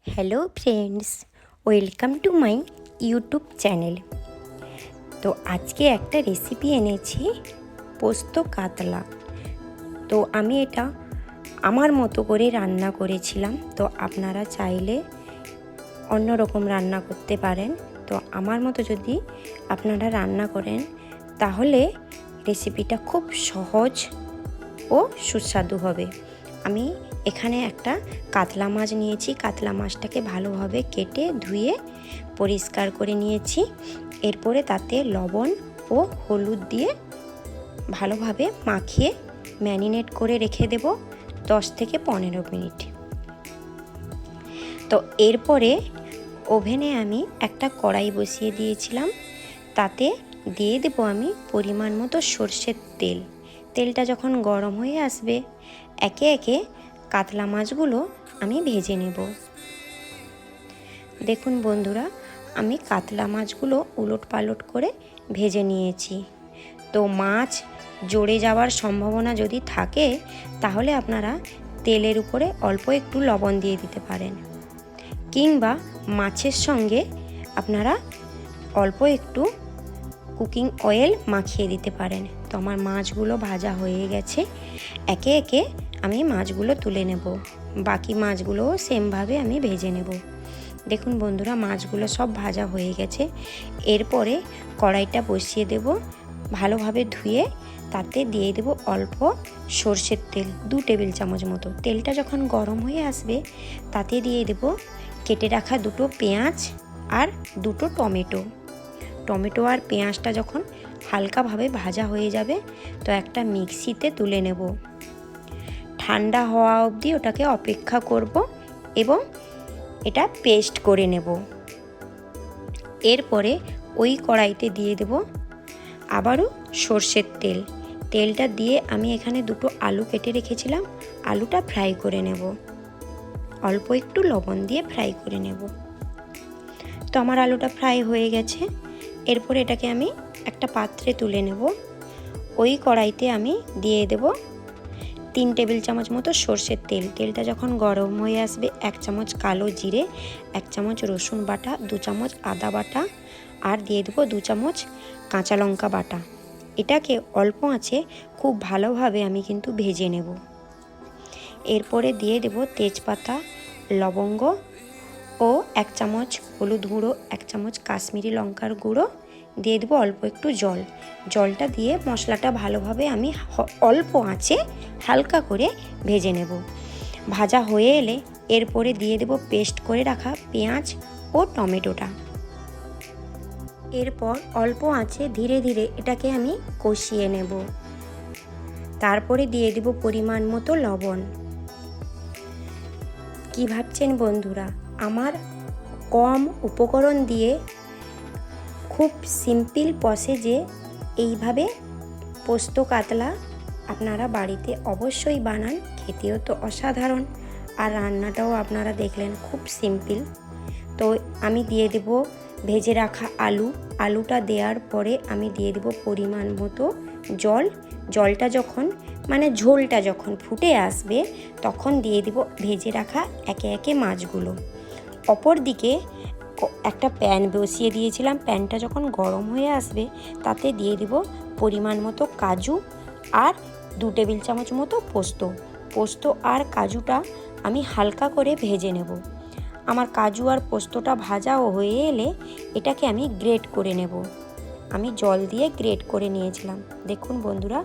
Hello friends, welcome to my YouTube channel. তো আজকে একটা রেসিপি এনেছি, পোস্ত কাতলা। তো আমি এটা আমার মতো করে রান্না করেছিলাম। তো আপনারা চাইলে অন্য রকম রান্না করতে পারেন। তো আমার মতো যদি আপনারা রান্না করেন তাহলে রেসিপিটা খুব সহজ ও সুস্বাদু হবে। আমি এখানে একটা কাতলা মাছ নিয়েছি। কাতলা মাছটাকে ভালোভাবে কেটে ধুয়ে পরিষ্কার করে নিয়েছি। এরপরে তাতে লবণ ও হলুদ দিয়ে ভালোভাবে মাখিয়ে ম্যারিনেট করে রেখে দেব 10 থেকে 15 মিনিট। তো এরপরে ওভেনে আমি একটা কড়াই বসিয়ে দিয়েছিলাম। তাতে দিয়ে দেব আমি পরিমাণ মতো সর্ষের তেল। তেলটা যখন গরম হয়ে আসবে একে একে কাতলা মাছগুলো আমি ভেজে নেব। দেখুন বন্ধুরা, আমি কাতলা মাছগুলো উলট পালট করে ভেজে নিয়েছি। তো মাছ জড়ে যাওয়ার সম্ভাবনা যদি থাকে তাহলে আপনারা তেলের উপরে অল্প একটু লবণ দিয়ে দিতে পারেন, কিংবা মাছের সঙ্গে আপনারা অল্প একটু কুকিং অয়েল মাখিয়ে দিতে পারেন। তো আমার মাছগুলো ভাজা হয়ে গেছে। একে একে আমি মাছগুলো তুলে নেব। বাকি মাছগুলোও সেমভাবে আমি ভেজে নেব। দেখুন বন্ধুরা, মাছগুলো সব ভাজা হয়ে গেছে। এরপরে কড়াইটা বসিয়ে দেব, ভালোভাবে ধুয়ে তাতে দিয়ে দেব অল্প সর্ষের তেল, 2 টেবিল চামচ মতো। তেলটা যখন গরম হয়ে আসবে তাতে দিয়ে দেব কেটে রাখা 2টো পেঁয়াজ আর 2টো টমেটো আর পেঁয়াজটা যখন হালকাভাবে ভাজা হয়ে যাবে তো একটা মিক্সিতে তুলে নেব। ঠান্ডা হওয়া অবধি ওটাকে অপেক্ষা করব এবং এটা পেস্ট করে নেব। এরপরে ওই কড়াইতে দিয়ে দেব আবারও সর্ষের তেল। তেলটা দিয়ে আমি এখানে 2টো আলু কেটে রেখেছিলাম, আলুটা ফ্রাই করে নেব। অল্প একটু লবণ দিয়ে ফ্রাই করে নেব। তো আমার আলুটা ফ্রাই হয়ে গেছে। এরপর এটাকে আমি একটা পাত্রে তুলে নেব। ওই কড়াইতে আমি দিয়ে দেব 3 টেবিল চামচ মতো সর্ষের তেল। তেলটা যখন গরম হয়ে আসবে 1 চামচ কালো জিরে, 1 চামচ রসুন বাটা, 2 চামচ আদা বাটা আর দিয়ে দেবো 2 চামচ কাঁচা লঙ্কা বাটা। এটাকে অল্প আঁচে খুব ভালোভাবে আমি কিন্তু ভেজে নেব। এরপরে দিয়ে দেব তেজপাতা, লবঙ্গ ও 1 চামচ হলুদ গুঁড়ো, 1 চামচ কাশ্মীরি লঙ্কার গুঁড়ো, দিয়ে দেবো অল্প একটু জলটা দিয়ে মশলাটা ভালোভাবে আমি অল্প আঁচে হালকা করে ভেজে নেব। ভাজা হয়ে এলে এরপরে দিয়ে দেব পেস্ট করে রাখা পেঁয়াজ ও টমেটোটা। এরপর অল্প আঁচে ধীরে ধীরে এটাকে আমি কষিয়ে নেব। তারপরে দিয়ে দেব পরিমাণ মতো লবণ। কি ভাবছেন বন্ধুরা, আমার কম উপকরণ দিয়ে খুব সিম্পল প্রসেসে এইভাবে পোস্ত কাতলা আপনারা বাড়িতে অবশ্যই বানান। খেতেও তো অসাধারণ, আর রান্নাটাও আপনারা দেখলেন খুব সিম্পল। তো আমি দিয়ে দেব ভেজে রাখা আলুটা দেওয়ার পরে আমি দিয়ে দেব পরিমাণ মতো জলটা যখন ঝোলটা যখন ফুটে আসবে তখন দিয়ে দেব ভেজে রাখা একে একে মাছগুলো। অপর দিকে একটা প্যান বসিয়ে দিয়েছিলাম। প্যানটা যখন গরম হয়ে আসবে তাতে দিয়ে দেব পরিমাণ মতো কাজু আর 2 টেবিল চামচ মতো পোস্ত আর কাজুটা আমি হালকা করে ভেজে নেব। আমার কাজু আর পোস্তটা ভাজা হয়ে এলে এটাকে আমি গ্রেট করে নেব। আমি জল দিয়ে গ্রেট করে নিয়েছিলাম। দেখুন বন্ধুরা,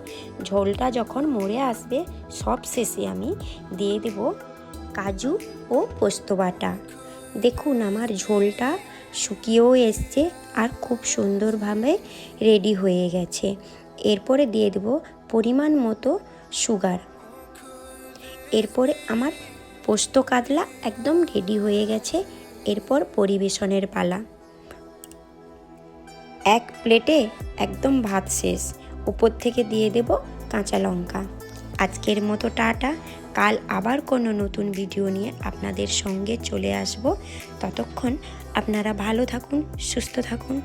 ঝোলটা যখন মরে আসবে সব শেষে আমি দিয়ে দেব কাজু ও পোস্ত বাটা। দেখুন আমার ঝোলটা শুকিয়েও এসছে আর খুব সুন্দরভাবে রেডি হয়ে গেছে। এরপরে দিয়ে দেব পরিমাণ মতো সুগার। এরপরে আমার পোস্ত কাতলা একদম রেডি হয়ে গেছে। এরপর পরিবেশনের পালা। এক প্লেটে একদম ভাত শেষ, উপর থেকে দিয়ে দেব কাঁচা লঙ্কা। আজকের মতো টাটা। কাল আবার কোনো নতুন ভিডিও নিয়ে আপনাদের সঙ্গে চলে আসব। ততক্ষণ আপনারা ভালো থাকুন, সুস্থ থাকুন।